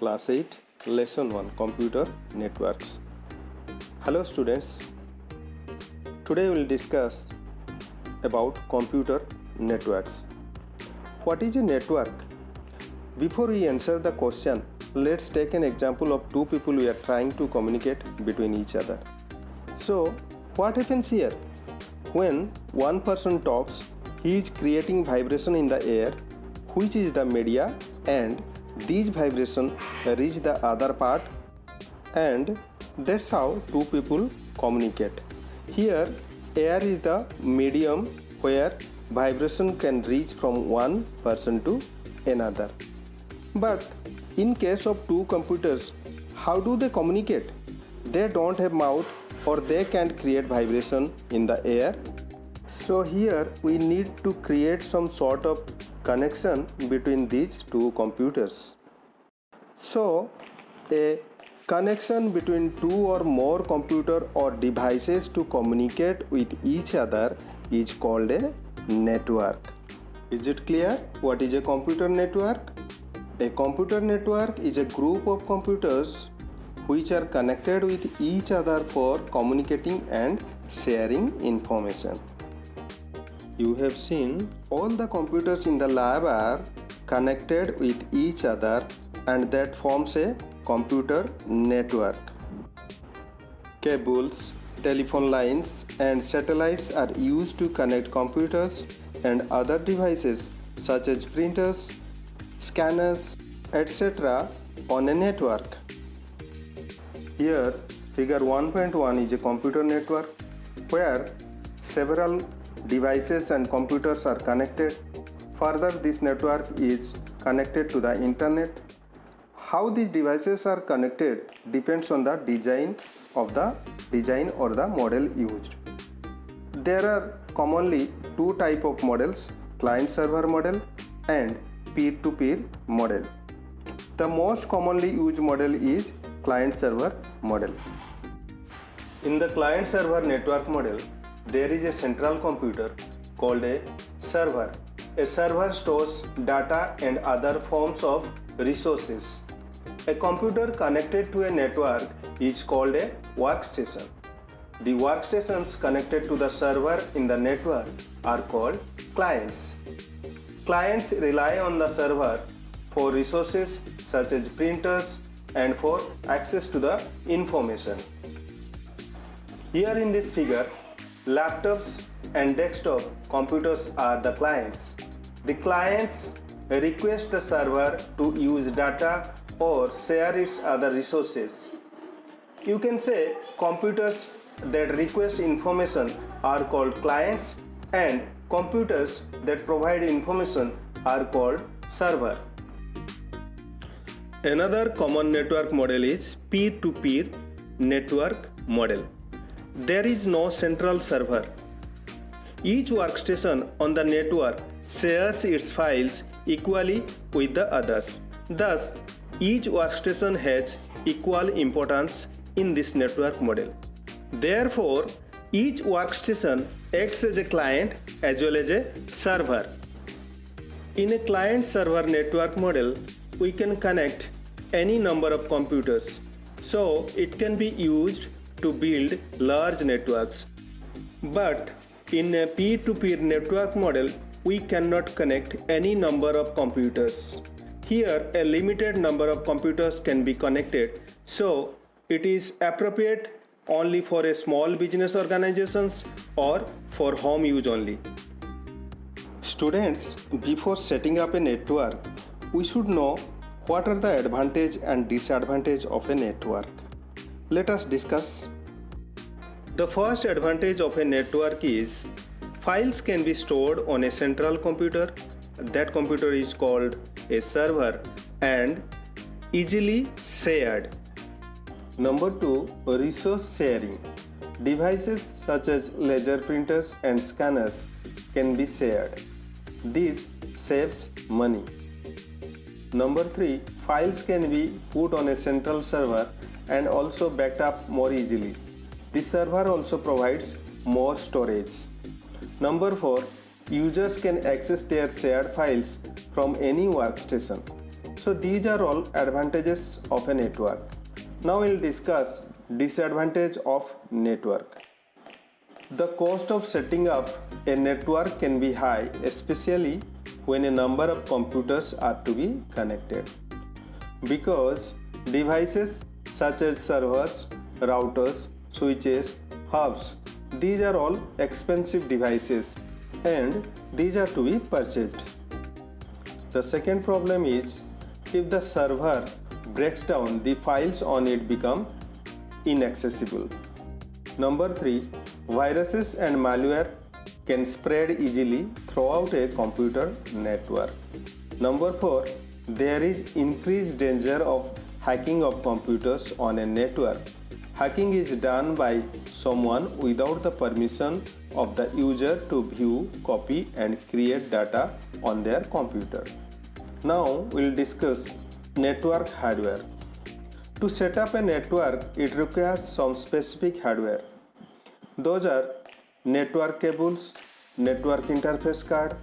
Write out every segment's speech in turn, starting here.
Class 8, Lesson 1, Computer Networks. Hello students, today we will discuss about computer networks. What is a network? Before we answer the question, let's take an example of two people who are trying to communicate between each other. So, what happens here? When one person talks, he is creating vibration in the air, which is the media, and these vibrations reach the other part, and that's how two people communicate. Here, air is the medium where vibration can reach from one person to another. But in case of two computers, how do they communicate? They don't have mouth or they can't create vibration in the air. So here we need to create some sort of connection between these two computers. So a connection between two or more computer or devices to communicate with each other is called a network. Is it clear? What is a computer network? A computer network is a group of computers which are connected with each other for communicating and sharing information. You have seen all the computers in the lab are connected with each other, and that forms a computer network. Cables, telephone lines, and satellites are used to connect computers and other devices such as printers, scanners, etc. on a network. Here, figure 1.1 is a computer network where several devices and computers are connected. Further, this network is connected to the internet. How these devices are connected depends on the design or the model used. There are commonly two types of models, client-server model and peer-to-peer model. The most commonly used model is client-server model. In the client-server network model, there is a central computer called a server. A server stores data and other forms of resources. A computer connected to a network is called a workstation. The workstations connected to the server in the network are called clients. Clients rely on the server for resources such as printers and for access to the information. Here in this figure, laptops and desktop computers are the clients. The clients request the server to use data or share its other resources. You can say computers that request information are called clients and computers that provide information are called server. Another common network model is peer-to-peer network model. There is no central server. Each workstation on the network shares its files equally with the others. Thus, each workstation has equal importance in this network model. Therefore, each workstation acts as a client as well as a server. In a client-server network model, we can connect any number of computers, so it can be used to build large networks. But in a peer-to-peer network model, we cannot connect any number of computers. Here, a limited number of computers can be connected, so it is appropriate only for a small business organizations or for home use only. Students, before setting up a network, we should know what are the advantage and disadvantage of a network. Let us discuss. The first advantage of a network is files can be stored on a central computer. That computer is called a server and easily shared. Number 2, resource sharing. Devices such as laser printers and scanners can be shared. This saves money. Number 3, files can be put on a central server and also backed up more easily. The server also provides more storage. Number 4, users can access their shared files from any workstation. So these are all advantages of a network. Now we'll discuss disadvantage of network. The cost of setting up a network can be high, especially when a number of computers are to be connected, because devices such as servers, routers, switches, hubs, these are all expensive devices and these are to be purchased. The second problem is, if the server breaks down, the files on it become inaccessible. Number 3, viruses and malware can spread easily throughout a computer network. Number 4, there is increased danger of hacking of computers on a network. Hacking is done by someone without the permission of the user to view, copy and create data on their computer. Now we'll discuss network hardware. To set up a network, it requires some specific hardware. Those are network cables, network interface card,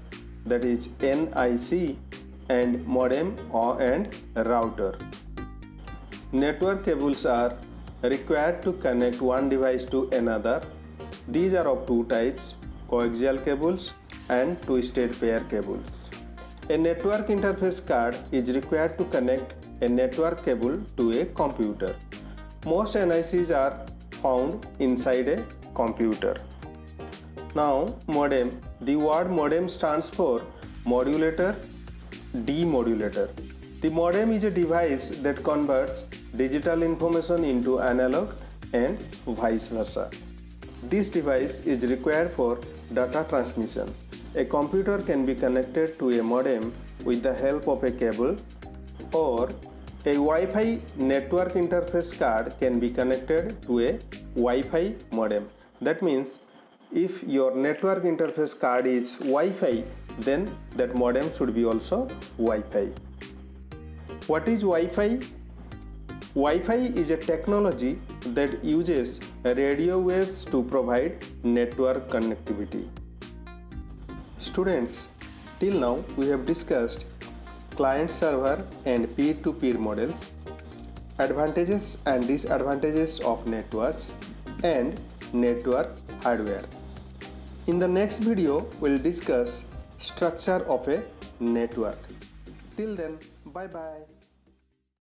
that is NIC, and modem and router. Network cables are required to connect one device to another. These are of two types: coaxial cables and twisted pair cables. A network interface card is required to connect a network cable to a computer. Most NICs are found inside a computer. Now, modem. The word modem stands for modulator, demodulator. The modem is a device that converts digital information into analog and vice versa. This device is required for data transmission. A computer can be connected to a modem with the help of a cable, or a Wi-Fi network interface card can be connected to a Wi-Fi modem. That means if your network interface card is Wi-Fi, then that modem should be also Wi-Fi. What is Wi-Fi? Wi-Fi is a technology that uses radio waves to provide network connectivity. Students, till now we have discussed client-server and peer-to-peer models, advantages and disadvantages of networks, and network hardware. In the next video, we'll discuss structure of a network. Till then, bye-bye.